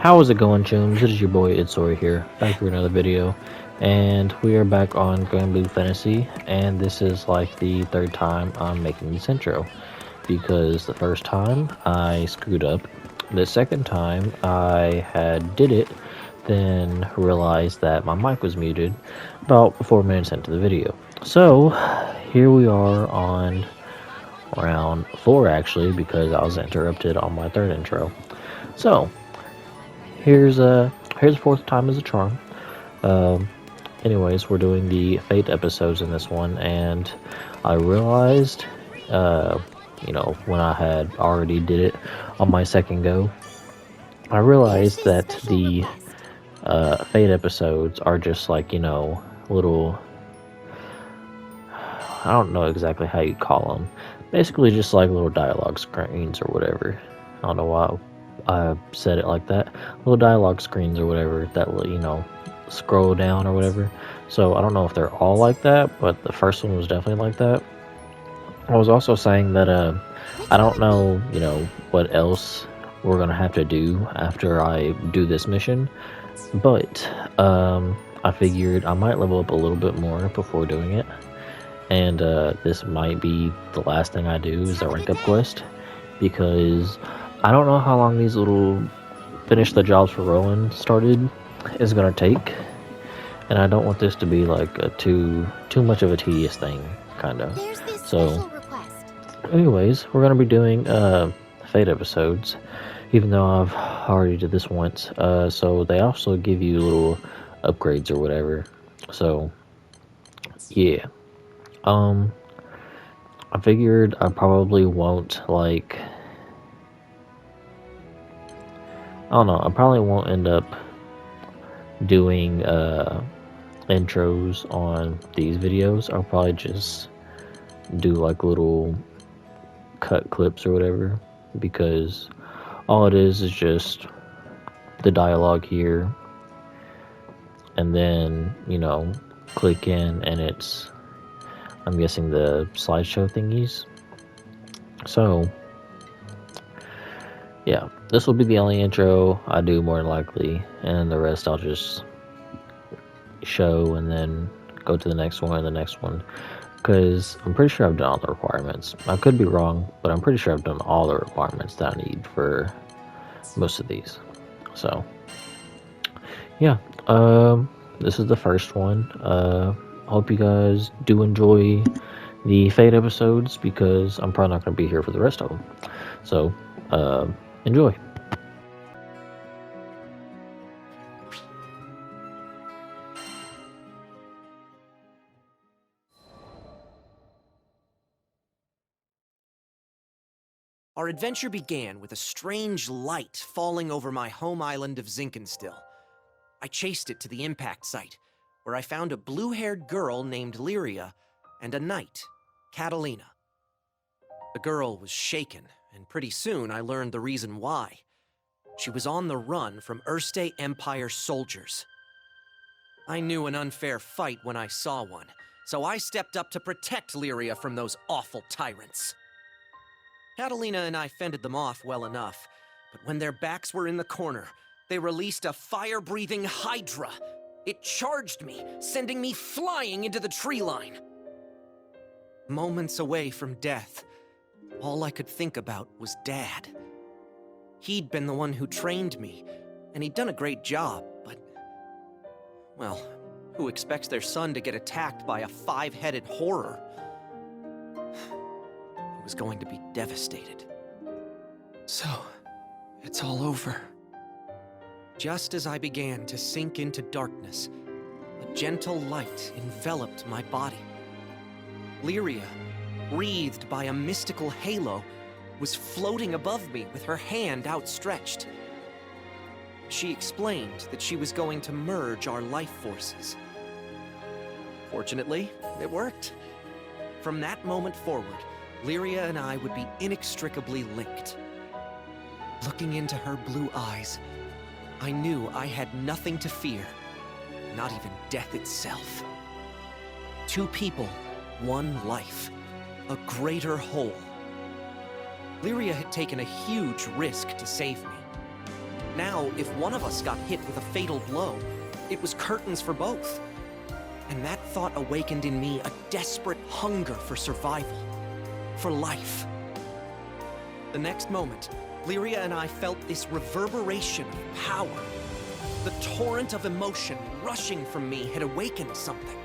How is it going, Chums? It is your boy Idsori here, back for another video, and we are back on Granblue Fantasy, and this is like the third time I'm making this intro, because the first time I screwed up, the second time I did it, then realized that my mic was muted about 4 minutes into the video. So, here we are on round 4 actually, because I was interrupted on my third intro. So, here's the fourth time as a charm. Anyways, we're doing the Fate episodes in this one, and I realized, when I had already did it on my second go, I realized that the Fate episodes are just like, little, I don't know exactly how you call them, basically just like little dialogue screens or whatever. I don't know why I said it like that. Little dialogue screens or whatever that will, scroll down or whatever. So I don't know if they're all like that, but the first one was definitely like that. I was also saying that I don't know, what else we're gonna have to do after I do this mission, but I figured I might level up a little bit more before doing it, and this might be the last thing I do is a rank up quest, because I don't know how long these little finish the jobs for Rowan started is gonna take, and I don't want this to be like a too much of a tedious thing, kinda. So, anyways, we're gonna be doing Fate episodes, even though I've already did this once. So they also give you little upgrades or whatever. So, yeah. I figured I probably won't I don't know, I probably won't end up doing intros on these videos. I'll probably just do like little cut clips or whatever, because all it is just the dialogue here, and then click in and it's, I'm guessing, the slideshow thingies. So yeah, this will be the only intro I do more than likely, and the rest I'll just show and then go to the next one and the next one, because I'm pretty sure I've done all the requirements. I could be wrong, but I'm pretty sure I've done all the requirements that I need for most of these. So yeah, this is the first one. Hope you guys do enjoy the Fate episodes, because I'm probably not going to be here for the rest of them. So enjoy. Our adventure began with a strange light falling over my home island of Zinkenstill. I chased it to the impact site, where I found a blue-haired girl named Lyria and a knight, Catalina. The girl was shaken, and pretty soon I learned the reason why. She was on the run from Erste Empire soldiers. I knew an unfair fight when I saw one, so I stepped up to protect Lyria from those awful tyrants. Catalina and I fended them off well enough, but when their backs were in the corner, they released a fire-breathing hydra. It charged me, sending me flying into the tree line. Moments away from death, all I could think about was Dad. He'd been the one who trained me, and he'd done a great job, but, well, who expects their son to get attacked by a 5-headed horror? He was going to be devastated. So, it's all over. Just as I began to sink into darkness, a gentle light enveloped my body. Lyria, wreathed by a mystical halo, was floating above me with her hand outstretched. She explained that she was going to merge our life forces. Fortunately, it worked. From that moment forward, Lyria and I would be inextricably linked. Looking into her blue eyes, I knew I had nothing to fear, not even death itself. 2 people, 1 life, a greater whole. Lyria had taken a huge risk to save me. Now, if one of us got hit with a fatal blow, it was curtains for both. And that thought awakened in me a desperate hunger for survival, for life. The next moment, Lyria and I felt this reverberation of power. The torrent of emotion rushing from me had awakened something.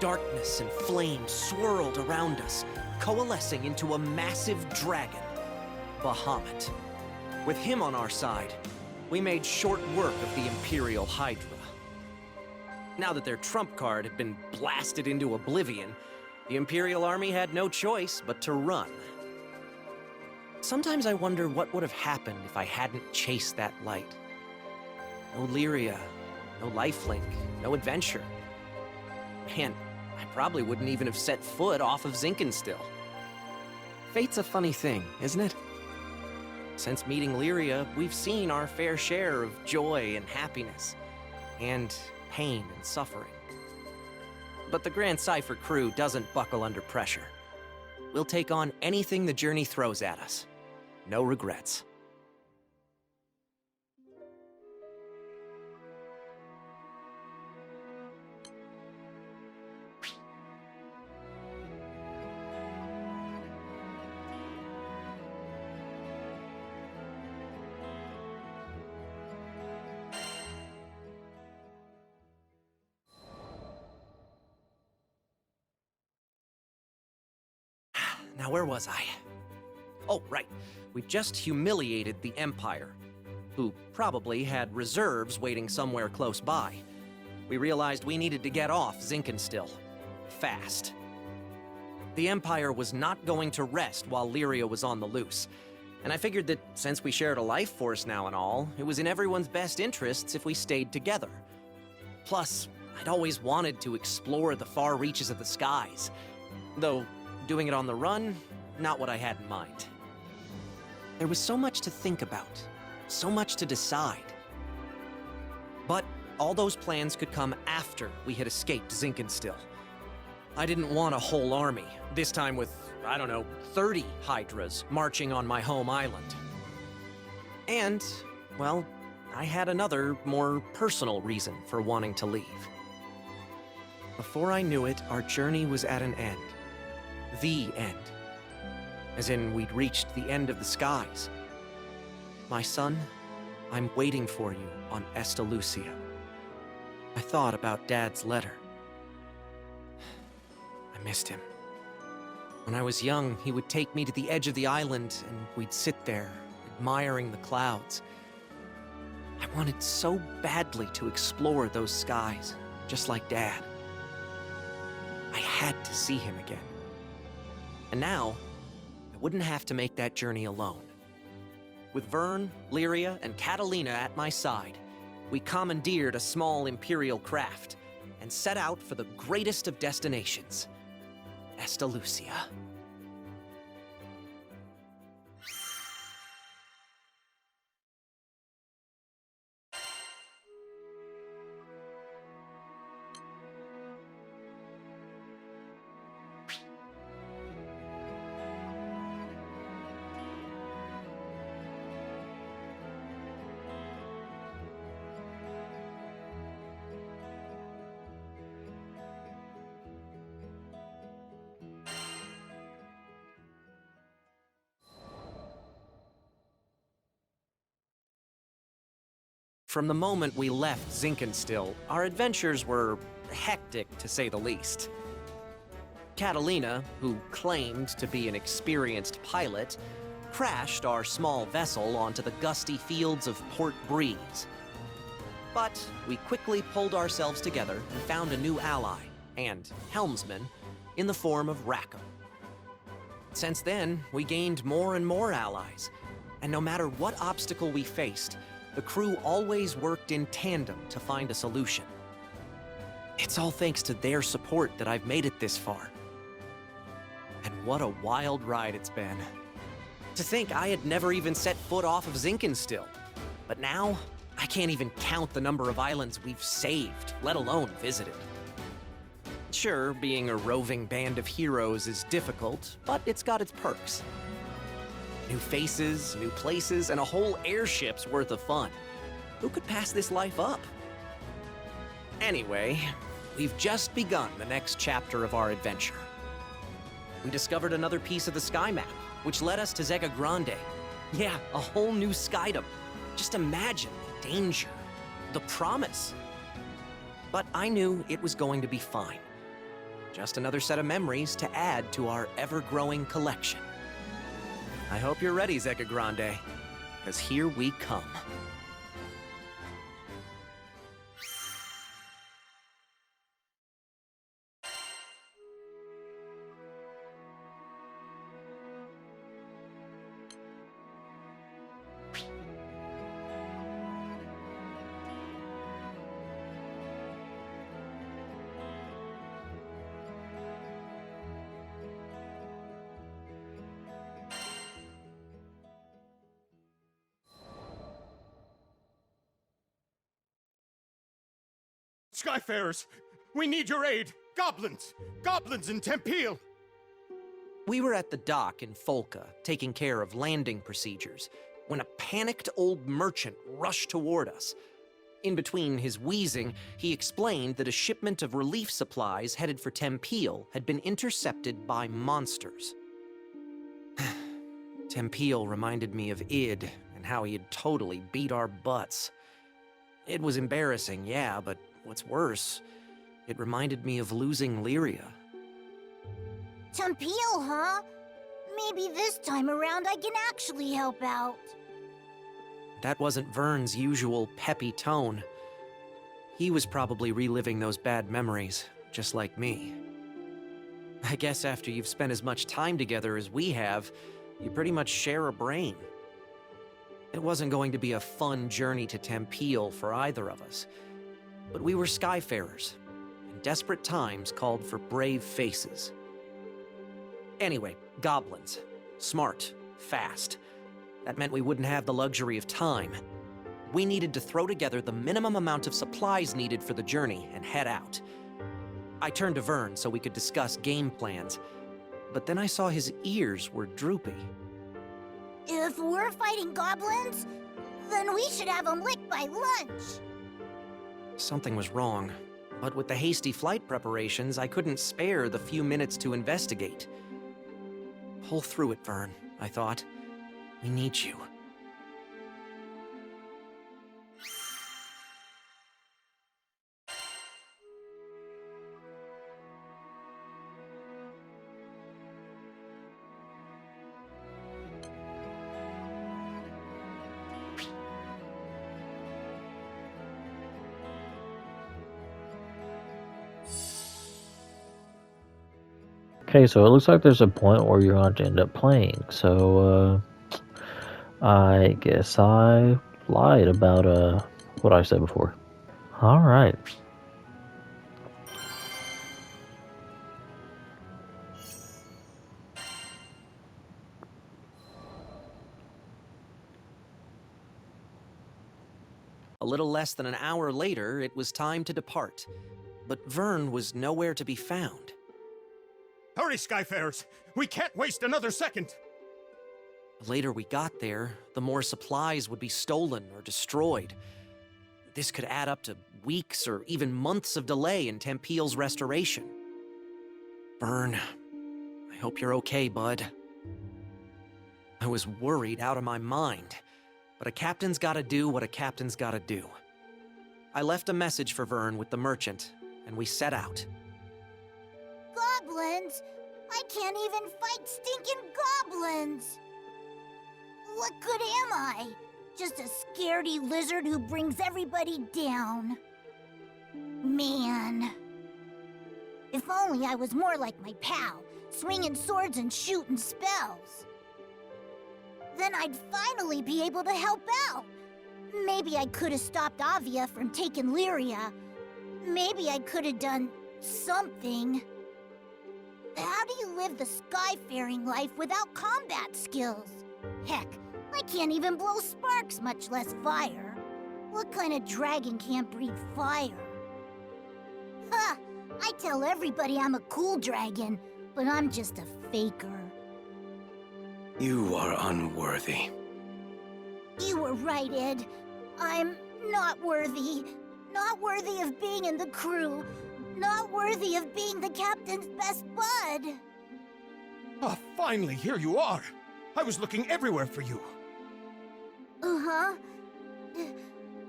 Darkness and flame swirled around us, coalescing into a massive dragon, Bahamut. With him on our side, we made short work of the Imperial Hydra. Now that their trump card had been blasted into oblivion, the Imperial Army had no choice but to run. Sometimes I wonder what would have happened if I hadn't chased that light. No Lyria, no lifelink, no adventure. Man, I probably wouldn't even have set foot off of Zinkenstill. Fate's a funny thing, isn't it? Since meeting Lyria, we've seen our fair share of joy and happiness, and pain and suffering. But the Grand Cypher crew doesn't buckle under pressure. We'll take on anything the journey throws at us. No regrets. Now, where was I? Oh, right. We just humiliated the Empire, who probably had reserves waiting somewhere close by. We realized we needed to get off Zinkenstill. Fast. The Empire was not going to rest while Lyria was on the loose, and I figured that since we shared a life force now and all, it was in everyone's best interests if we stayed together. Plus, I'd always wanted to explore the far reaches of the skies, though doing it on the run, not what I had in mind. There was so much to think about, so much to decide. But all those plans could come after we had escaped Zinkenstill. I didn't want a whole army, this time with, 30 Hydras marching on my home island. And, well, I had another, more personal reason for wanting to leave. Before I knew it, our journey was at an end. The end. As in, we'd reached the end of the skies. My son, I'm waiting for you on Estalucia. I thought about Dad's letter. I missed him. When I was young, he would take me to the edge of the island, and we'd sit there, admiring the clouds. I wanted so badly to explore those skies, just like Dad. I had to see him again. And now, I wouldn't have to make that journey alone. With Vern, Lyria, and Catalina at my side, we commandeered a small Imperial craft and set out for the greatest of destinations, Estalucia. From the moment we left Zinkenstill, our adventures were hectic, to say the least. Catalina, who claimed to be an experienced pilot, crashed our small vessel onto the gusty fields of Port Breeze. But we quickly pulled ourselves together and found a new ally, and helmsman, in the form of Rackham. Since then, we gained more and more allies, and no matter what obstacle we faced, the crew always worked in tandem to find a solution. It's all thanks to their support that I've made it this far. And what a wild ride it's been. To think I had never even set foot off of Zinkenstill. But now, I can't even count the number of islands we've saved, let alone visited. Sure, being a roving band of heroes is difficult, but it's got its perks. New faces, new places, and a whole airship's worth of fun. Who could pass this life up? Anyway, we've just begun the next chapter of our adventure. We discovered another piece of the sky map, which led us to Zega Grande. Yeah, a whole new skydom. Just imagine the danger, the promise. But I knew it was going to be fine. Just another set of memories to add to our ever-growing collection. I hope you're ready, Zega Grande, because here we come. Skyfarers, we need your aid! Goblins! Goblins in Tempeal! We were at the dock in Folca, taking care of landing procedures, when a panicked old merchant rushed toward us. In between his wheezing, he explained that a shipment of relief supplies headed for Tempeal had been intercepted by monsters. Tempeal reminded me of Id, and how he had totally beat our butts. It was embarrassing, yeah, but what's worse, it reminded me of losing Lyria. Tempeal, huh? Maybe this time around I can actually help out. That wasn't Vern's usual peppy tone. He was probably reliving those bad memories, just like me. I guess after you've spent as much time together as we have, you pretty much share a brain. It wasn't going to be a fun journey to Tempeal for either of us. But we were Skyfarers, and desperate times called for brave faces. Anyway, goblins. Smart, fast. That meant we wouldn't have the luxury of time. We needed to throw together the minimum amount of supplies needed for the journey and head out. I turned to Vern so we could discuss game plans, but then I saw his ears were droopy. If we're fighting goblins, then we should have them licked by lunch. Something was wrong, but with the hasty flight preparations, I couldn't spare the few minutes to investigate. Pull through it, Vern, I thought. We need you. Okay, so it looks like there's a point where you're going to end up playing. So, I guess I lied about what I said before. Alright. A little less than an hour later, it was time to depart. But Vern was nowhere to be found. Hurry, Skyfarers! We can't waste another second! The later we got there, the more supplies would be stolen or destroyed. This could add up to weeks or even months of delay in Tempeal's restoration. Vern, I hope you're okay, bud. I was worried out of my mind, but a captain's gotta do what a captain's gotta do. I left a message for Vern with the merchant, and we set out. Goblins? I can't even fight stinking goblins! What good am I? Just a scaredy lizard who brings everybody down. Man. If only I was more like my pal, swinging swords and shooting spells. Then I'd finally be able to help out. Maybe I could have stopped Avia from taking Lyria. Maybe I could have done something. How do you live the skyfaring life without combat skills? Heck, I can't even blow sparks, much less fire. What kind of dragon can't breathe fire? Ha! I tell everybody I'm a cool dragon, but I'm just a faker. You are unworthy. You were right, Ed. I'm not worthy. Not worthy of being in the crew. Not worthy of being the captain's best bud. Ah, finally, here you are. I was looking everywhere for you. Uh-huh.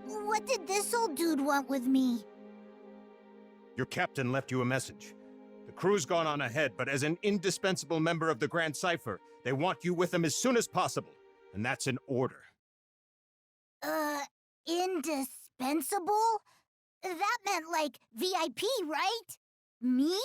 What did this old dude want with me? Your captain left you a message. The crew's gone on ahead, but as an indispensable member of the Grand Cipher, they want you with them as soon as possible. And that's an order. Indispensable? That meant like VIP, right? Me?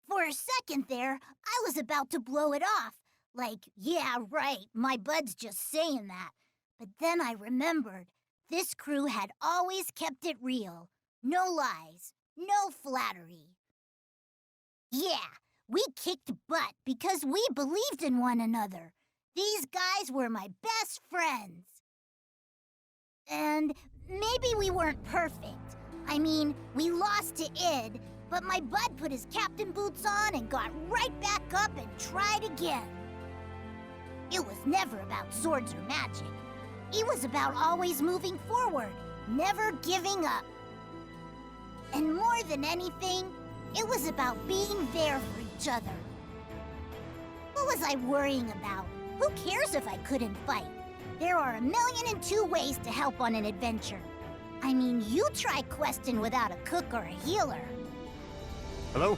For a second there, I was about to blow it off. Like, yeah, right, my bud's just saying that. But then I remembered, this crew had always kept it real. No lies, no flattery. Yeah, we kicked butt because we believed in one another. These guys were my best friends. And maybe we weren't perfect. I mean, we lost to Id, but my bud put his captain boots on and got right back up and tried again. It was never about swords or magic. It was about always moving forward, never giving up. And more than anything, it was about being there for each other. What was I worrying about? Who cares if I couldn't fight? There are 1,000,002 ways to help on an adventure. I mean, you try questing without a cook or a healer. Hello?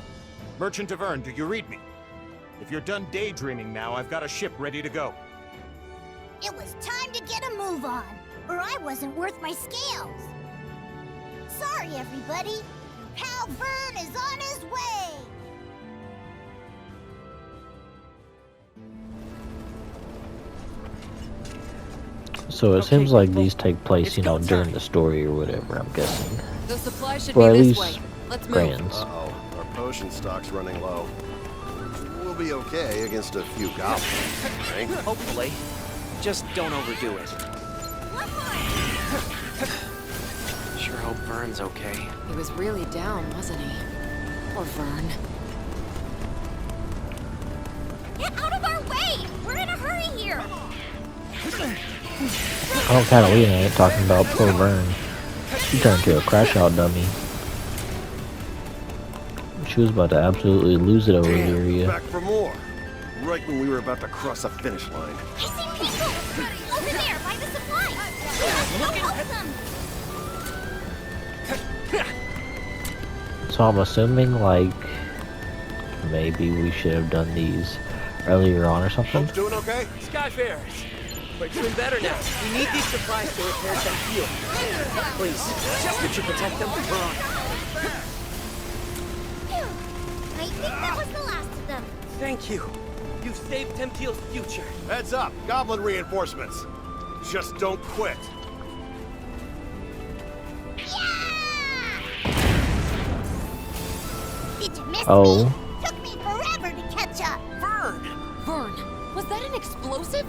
Merchant of Vern, do you read me? If you're done daydreaming now, I've got a ship ready to go. It was time to get a move on, or I wasn't worth my scales. Sorry, everybody. Your pal Vern is on his way. So it Okay, seems like people, these take place, it's you know, go during time. the story or whatever, I'm guessing. The supply should Or be at this least way. Let's move. Gran's. Uh-oh, our potion stock's running low. We'll be okay against a few goblins, right? Hopefully. Just don't overdo it. Sure hope Vern's okay. He was really down, wasn't he? Poor Vern. Get out of our way! We're in a hurry here. I'm kind of leaning at it, talking about poor Vern. She turned into a crash out dummy. She was about to absolutely lose it over the Damn, area. back for more. Right when we were about to cross a finish line. I see people! Over there, by the supplies! Look at them! So I'm assuming, like, maybe we should have done these earlier on or something. Folks doing okay? Skyfarers! We're doing better now. We need these supplies to repair some heal. Please, could you protect them? I think that was the last of them. Thank you. You've saved Tempeal's future. Heads up, goblin reinforcements. Just don't quit. Did you miss Oh. me? Took me forever to catch up. Vern, was that an explosive?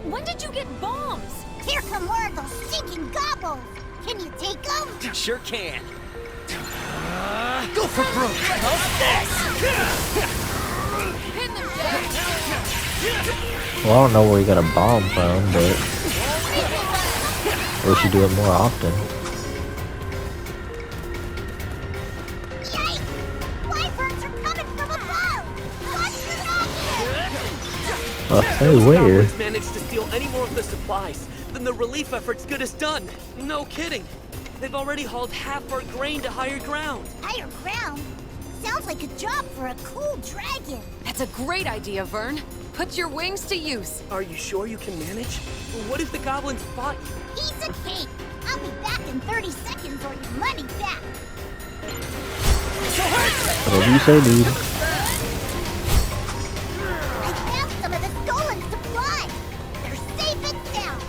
When did you get bombs? Here come more of those stinking gobbles. Can you take them? Sure can. Go for broke! Pin them down. Well, I don't know where you got a bomb from, but we should do it more often. Yikes! Wyverns are coming from above! Watch the rocket! Hey, where? Goblins managed to steal any more of the supplies, then the relief effort's good as done. No kidding. They've already hauled half our grain to higher ground. Higher ground? Sounds like a job for a cool dragon. That's a great idea, Vern. Put your wings to use. Are you sure you can manage? What if the goblins fought you? Piece of cake! I'll be back in 30 seconds or your money back. What do you say, dude? I found some of the stolen supplies. They're safe and sound.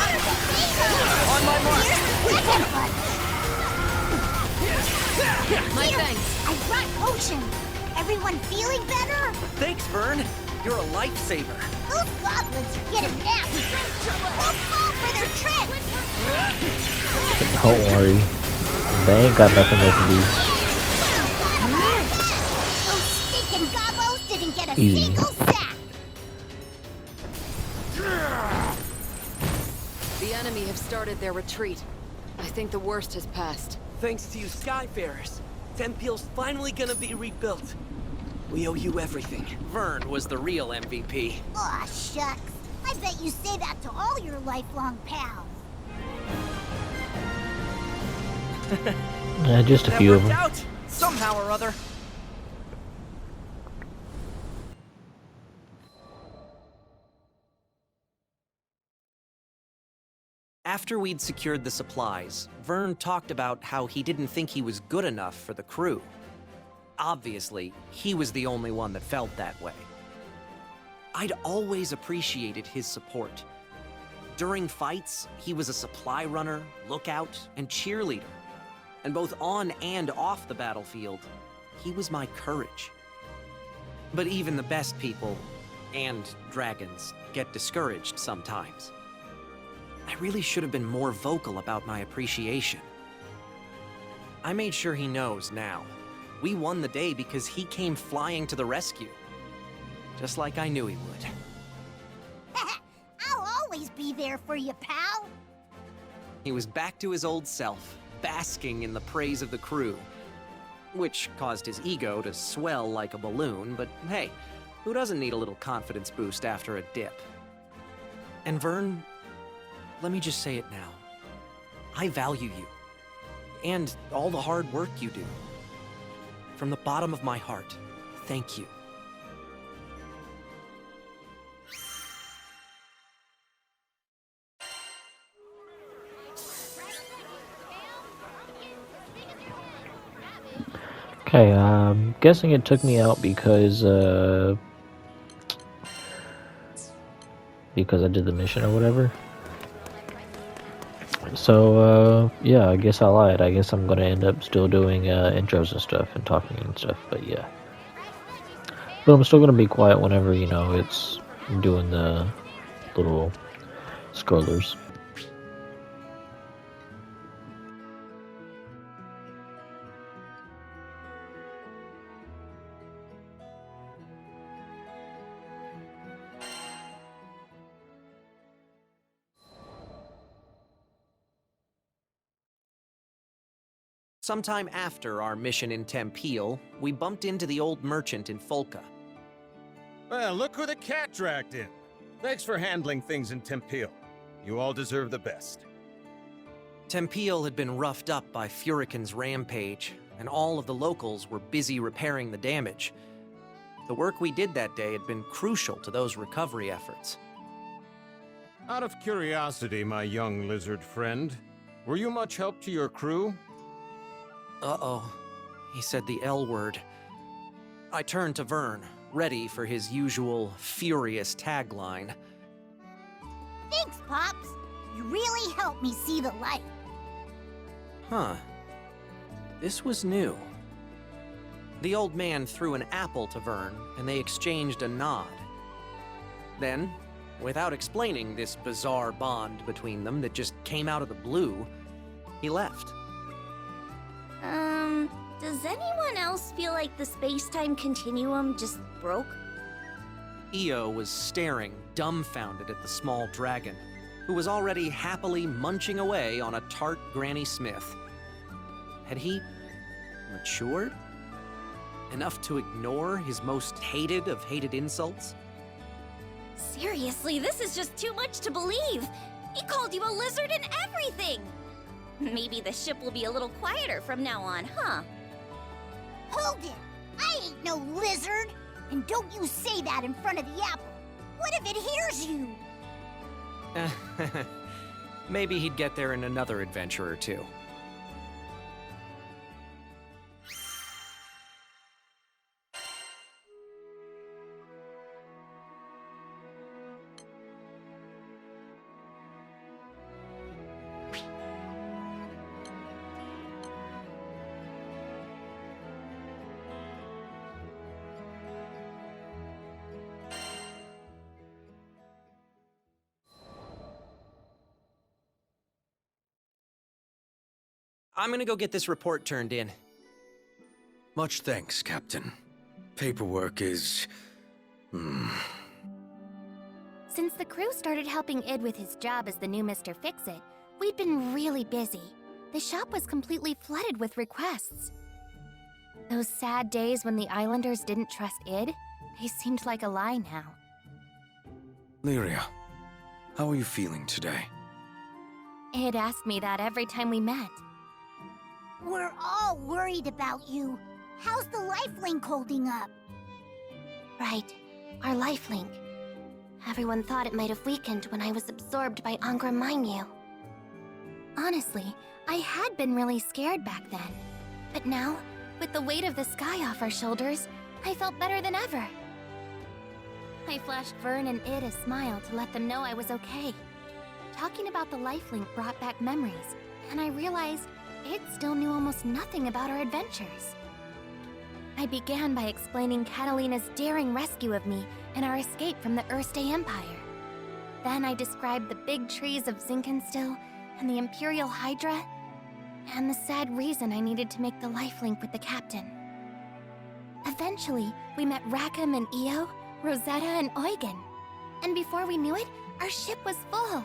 On my mark! Here's the second one. My Here, thanks. I brought potions. Everyone feeling better? Thanks, Vern. You're a lifesaver. Those goblins are getting nasty. Don't fall for their trick. Don't worry. they ain't got nothing they can do. Those stinking gobos didn't get a Easy. single sack! The enemy have started their retreat. I think the worst has passed. Thanks to you Skyfarers, Tempeal's finally gonna be rebuilt. We owe you everything. Vern was the real MVP. Aw, shucks. I bet you say that to all your lifelong pals. Just a That few of worked them. out, somehow or other. After we'd secured the supplies, Vern talked about how he didn't think he was good enough for the crew. Obviously, he was the only one that felt that way. I'd always appreciated his support. During fights, he was a supply runner, lookout, and cheerleader. And both on and off the battlefield, he was my courage. But even the best people, and dragons, get discouraged sometimes. I really should have been more vocal about my appreciation. I made sure he knows now. We won the day because he came flying to the rescue. Just like I knew he would. I'll always be there for you, pal. He was back to his old self, basking in the praise of the crew. Which caused his ego to swell like a balloon, but hey, who doesn't need a little confidence boost after a dip? And Vern, let me just say it now. I value you. And all the hard work you do. From the bottom of my heart, thank you. Okay, I'm guessing it took me out because I did the mission or whatever. So, yeah, I guess I lied. I guess I'm gonna end up still doing intros and stuff and talking and stuff, but yeah. But I'm still gonna be quiet whenever, you know, it's doing the little scrollers. Sometime after our mission in Tempeal, we bumped into the old merchant in Folca. Well, look who the cat dragged in. Thanks for handling things in Tempeal. You all deserve the best. Tempeal had been roughed up by Furican's rampage, and all of the locals were busy repairing the damage. The work we did that day had been crucial to those recovery efforts. Out of curiosity, my young lizard friend, were you much help to your crew? Uh-oh. He said the L word. I turned to Vern, ready for his usual furious tagline. Thanks, Pops. You really helped me see the light. Huh. This was new. The old man threw an apple to Vern, and they exchanged a nod. Then, without explaining this bizarre bond between them that just came out of the blue, he left. Does anyone else feel like the space-time continuum just broke? Io was staring, dumbfounded at the small dragon, who was already happily munching away on a tart Granny Smith. Had he matured? Enough to ignore his most hated of hated insults? Seriously, this is just too much to believe! He called you a lizard and everything! Maybe the ship will be a little quieter from now on, huh? Hold it! I ain't no lizard! And don't you say that in front of the apple! What if it hears you? Maybe he'd get there in another adventure or two. I'm gonna go get this report turned in. Much thanks, Captain. Paperwork is... Since the crew started helping Id with his job as the new Mr. Fix-It, we'd been really busy. The shop was completely flooded with requests. Those sad days when the Islanders didn't trust Id, they seemed like a lie now. Lyria, how are you feeling today? Id asked me that every time we met. We're all worried about you. How's the lifelink holding up? Right, our lifelink. Everyone thought it might have weakened when I was absorbed by Angra Mainyu. Honestly, I had been really scared back then. But now, with the weight of the sky off our shoulders, I felt better than ever. I flashed Vern and Id a smile to let them know I was okay. Talking about the lifelink brought back memories, and I realized Id still knew almost nothing about our adventures. I began by explaining Catalina's daring rescue of me and our escape from the Erste Empire. Then I described the big trees of Zinkenstill and the Imperial Hydra, and the sad reason I needed to make the lifelink with the captain. Eventually, we met Rackham and Io, Rosetta and Eugen. And before we knew it, our ship was full.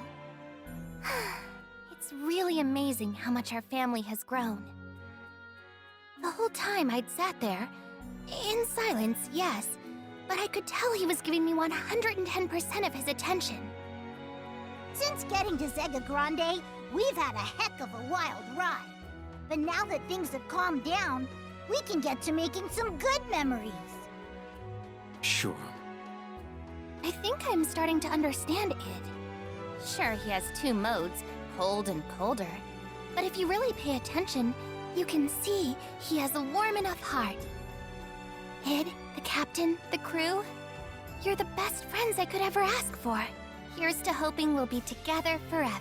It's really amazing how much our family has grown. The whole time I'd sat there, in silence, yes, but I could tell he was giving me 110% of his attention. Since getting to Zega Grande, we've had a heck of a wild ride. But now that things have calmed down, we can get to making some good memories. Sure. I think I'm starting to understand Id. Sure, he has two modes, cold and colder. But if you really pay attention, you can see he has a warm enough heart. Id, the captain, the crew, you're the best friends I could ever ask for. Here's to hoping we'll be together forever.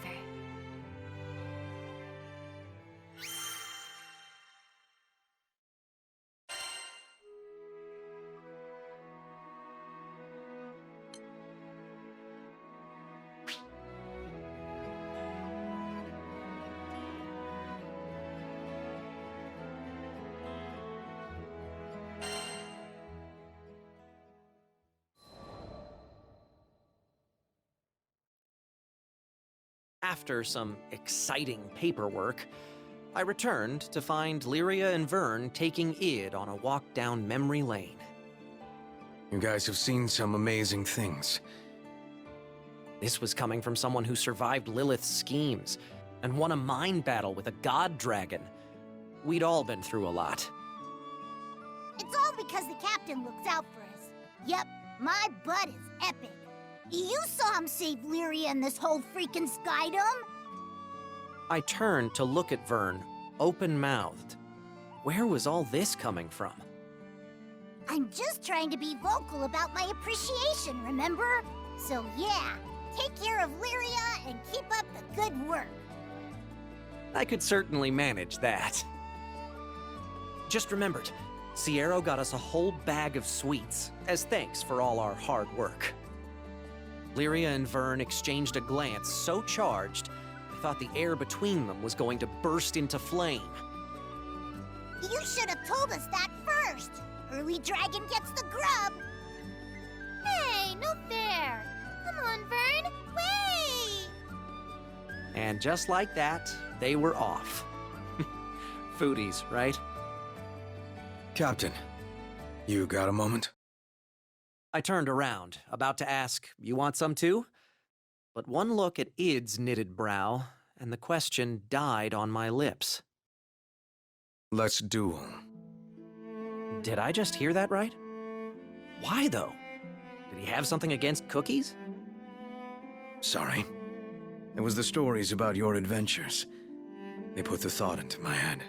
After some exciting paperwork, I returned to find Lyria and Vern taking Id on a walk down memory lane. You guys have seen some amazing things. This was coming from someone who survived Lilith's schemes and won a mind battle with a god dragon. We'd all been through a lot. It's all because the captain looks out for us. Yep, my butt is epic. You saw him save Lyria and this whole freaking skydom? I turned to look at Vern, open-mouthed. Where was all this coming from? I'm just trying to be vocal about my appreciation, remember? So yeah, take care of Lyria and keep up the good work. I could certainly manage that. Just remembered, Sierra got us a whole bag of sweets as thanks for all our hard work. Lyria and Vern exchanged a glance so charged, I thought the air between them was going to burst into flame. You should have told us that first. Early dragon gets the grub. Hey, no fair! Come on, Vern, wait! And just like that, they were off. Foodies, right? Captain, you got a moment? I turned around, about to ask, "You want some too?" But one look at Id's knitted brow, and the question died on my lips. Let's duel. Did I just hear that right? Why, though? Did he have something against cookies? Sorry. It was the stories about your adventures. They put the thought into my head.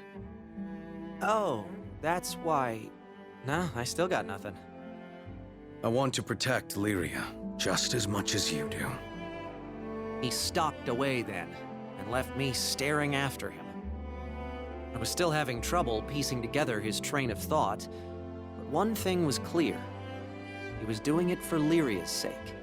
Oh, that's why... Nah, I still got nothing. I want to protect Lyria just as much as you do. He stalked away then, and left me staring after him. I was still having trouble piecing together his train of thought, but one thing was clear. He was doing it for Lyria's sake.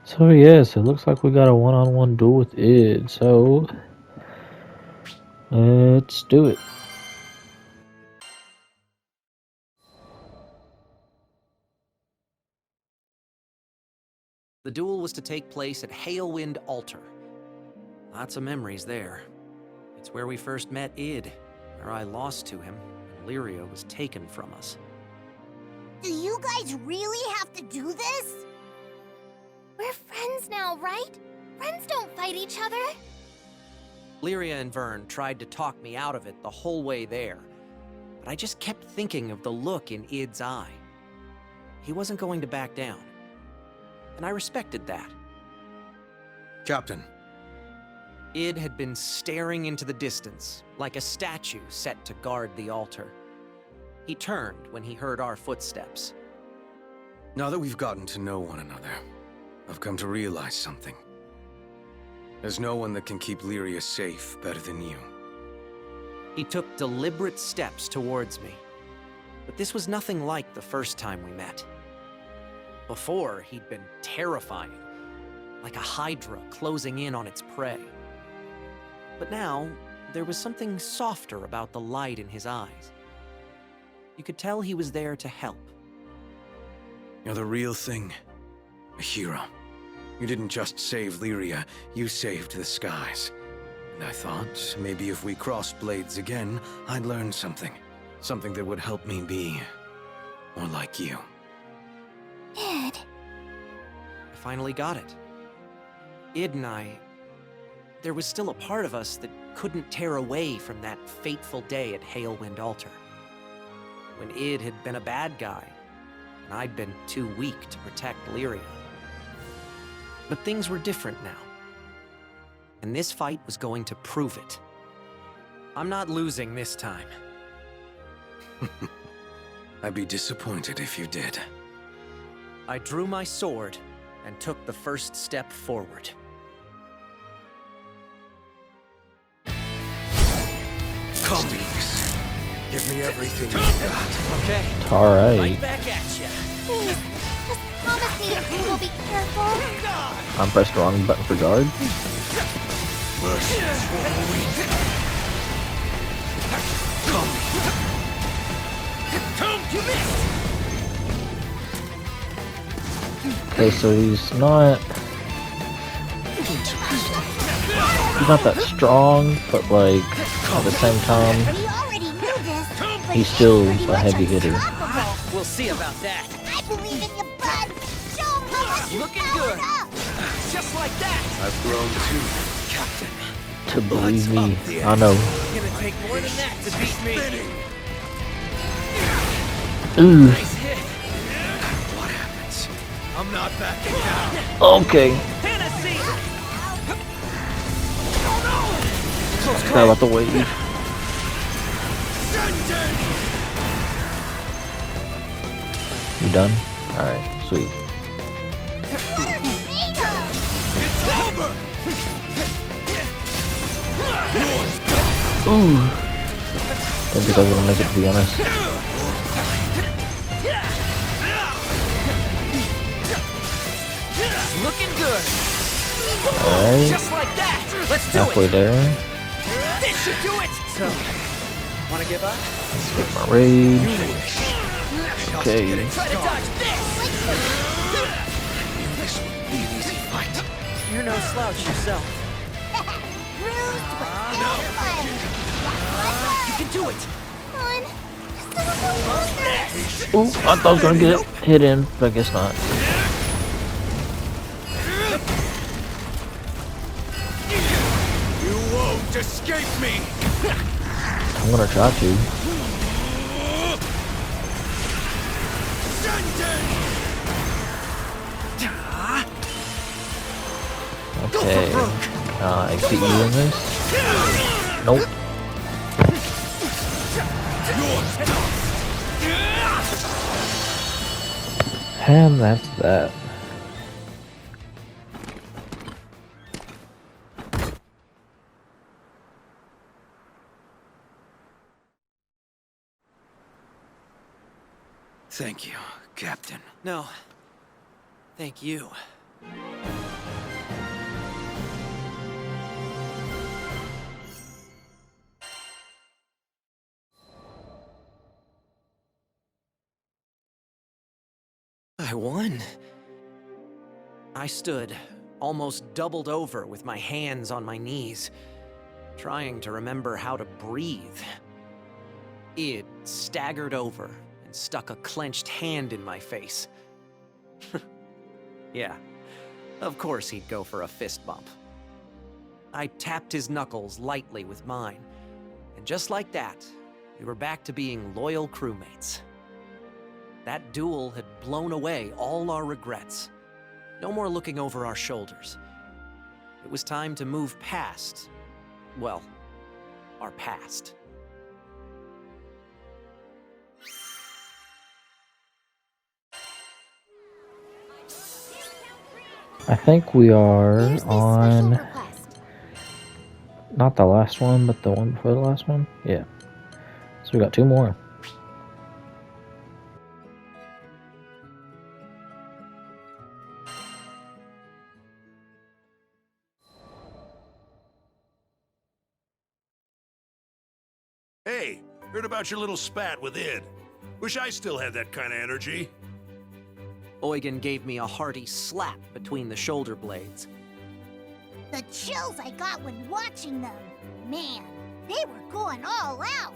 So yes, it looks like we got a one-on-one duel with Id. So let's do it. The duel was to take place at Halewind Altar. Lots of memories there. It's where we first met Id, where I lost to him, and Lyria was taken from us. Do you guys really have to do this? We're friends now, right? Friends don't fight each other. Lyria and Vern tried to talk me out of it the whole way there, but I just kept thinking of the look in Id's eye. He wasn't going to back down, and I respected that. Captain. Id had been staring into the distance, like a statue set to guard the altar. He turned when he heard our footsteps. Now that we've gotten to know one another, I've come to realize something. There's no one that can keep Lyria safe better than you. He took deliberate steps towards me, but this was nothing like the first time we met. Before, he'd been terrifying, like a hydra closing in on its prey. But now, there was something softer about the light in his eyes. You could tell he was there to help. You're the real thing. A hero. You didn't just save Lyria, you saved the skies. And I thought, maybe if we crossed blades again, I'd learn something. Something that would help me be more like you. Id. I finally got it. Id and I... There was still a part of us that couldn't tear away from that fateful day at Halewind Altar. When Id had been a bad guy, and I'd been too weak to protect Lyria. But things were different now. And this fight was going to prove it. I'm not losing this time. I'd be disappointed if you did. I drew my sword and took the first step forward. Come, give me everything you've got. Okay. Alright. Right back at ya. Please, just promise me that you will be careful. I'm pressed the wrong button for guard. Okay, so he's not that strong, but like at the same time, We already knew this, but he's he's still pretty a much heavy hitter. unstoppable. We'll see about that. I believe in you, bud. Show him how much you Looking powered good. up. Just like that. I've grown too, Captain. To believe me, I know. Gonna take more than that to beat me. Ooh. Nice hit. What happens? I'm not backing down. Okay. Tennessee. Forgot about the wave. You done? Alright, sweet. Ooh. Don't think I was gonna make it, to be honest. Looking good. Alright. Just like that. Let's do Halfway it. there. This should do it. So, wanna give up? Get my rage. Okay. Try to dodge this. This will be an easy fight. You're no slouch yourself. Bruised but still fun. You can do it. Come on. Just a little longer. Ooh, I thought I was gonna get hit in, but I guess not. You won't escape me! I'm gonna try to. Okay. I beat you in this? Nope. And that's that. Thank you, Captain. No. Thank you. I won. I stood, almost doubled over with my hands on my knees, trying to remember how to breathe. Id staggered over and stuck a clenched hand in my face. Yeah, of course he'd go for a fist bump. I tapped his knuckles lightly with mine, and just like that, we were back to being loyal crewmates. That duel had blown away all our regrets. No more looking over our shoulders. It was time to move past, well, our past. I think we are Here's this special on request. not the last one, but the one before the last one. Yeah. So we got 2 more. Hey, heard about your little spat with Id. Wish I still had that kind of energy. Eugen gave me a hearty slap between the shoulder blades. The chills I got when watching them. Man, they were going all out.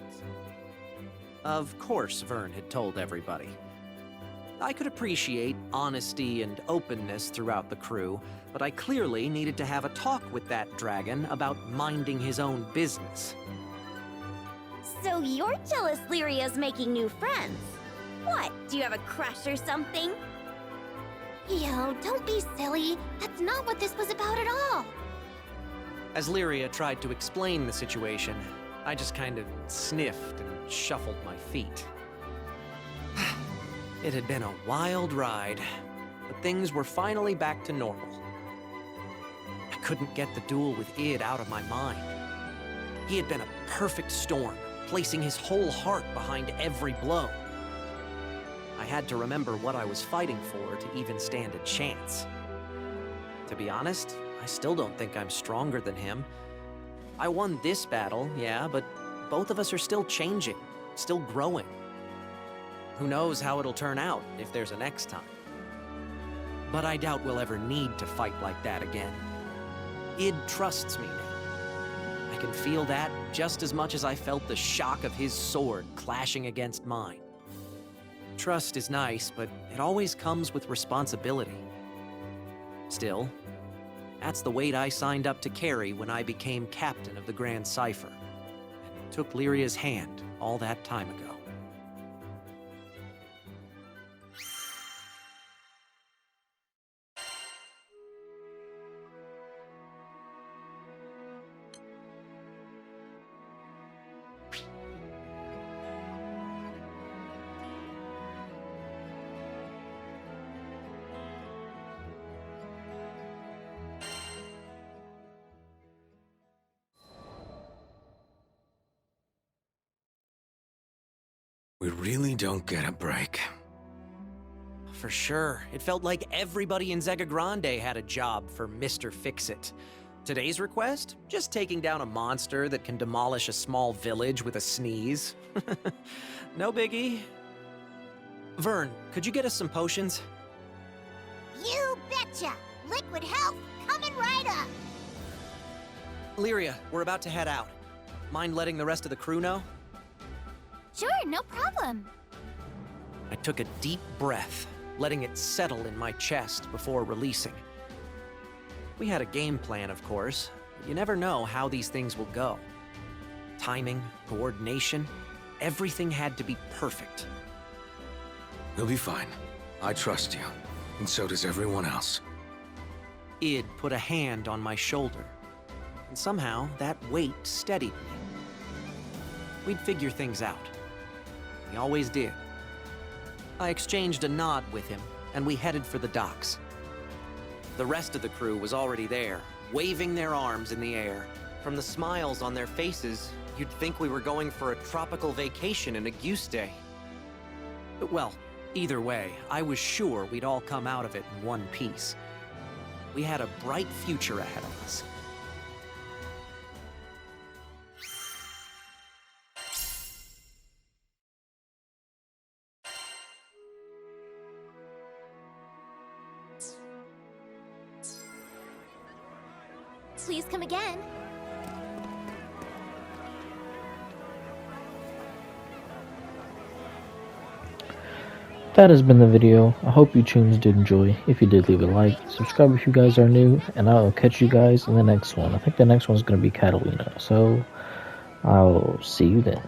Of course Vern had told everybody. I could appreciate honesty and openness throughout the crew, but I clearly needed to have a talk with that dragon about minding his own business. So you're jealous Lyria's making new friends? What, do you have a crush or something? Yo, don't be silly. That's not what this was about at all. As Lyria tried to explain the situation, I just kind of sniffed and shuffled my feet. It had been a wild ride, but things were finally back to normal. I couldn't get the duel with Id out of my mind. He had been a perfect storm, placing his whole heart behind every blow. I had to remember what I was fighting for to even stand a chance. To be honest, I still don't think I'm stronger than him. I won this battle, yeah, but both of us are still changing, still growing. Who knows how it'll turn out if there's a next time. But I doubt we'll ever need to fight like that again. Id trusts me now. I can feel that just as much as I felt the shock of his sword clashing against mine. Trust is nice, but it always comes with responsibility. Still, that's the weight I signed up to carry when I became captain of the Grand Cipher, and took Lyria's hand all that time ago. We really don't get a break. For sure. It felt like everybody in Zega Grande had a job for Mr. Fix-It. Today's request? Just taking down a monster that can demolish a small village with a sneeze. No biggie. Vern, could you get us some potions? You betcha! Liquid health coming right up! Lyria, we're about to head out. Mind letting the rest of the crew know? Sure, no problem. I took a deep breath, letting it settle in my chest before releasing. We had a game plan, of course. But you never know how these things will go. Timing, coordination, everything had to be perfect. You'll be fine. I trust you, and so does everyone else. Id put a hand on my shoulder, and somehow that weight steadied me. We'd figure things out. We always did. I exchanged a nod with him, and we headed for the docks. The rest of the crew was already there, waving their arms in the air. From the smiles on their faces, you'd think we were going for a tropical vacation in a goose day. Well, either way, I was sure we'd all come out of it in one piece. We had a bright future ahead of us. Please come again. That has been the video. I hope you tunes did enjoy. If you did, leave a like, subscribe if you guys are new, and I'll catch you guys in the next one. I think the next one's going to be Catalina, so I'll see you then.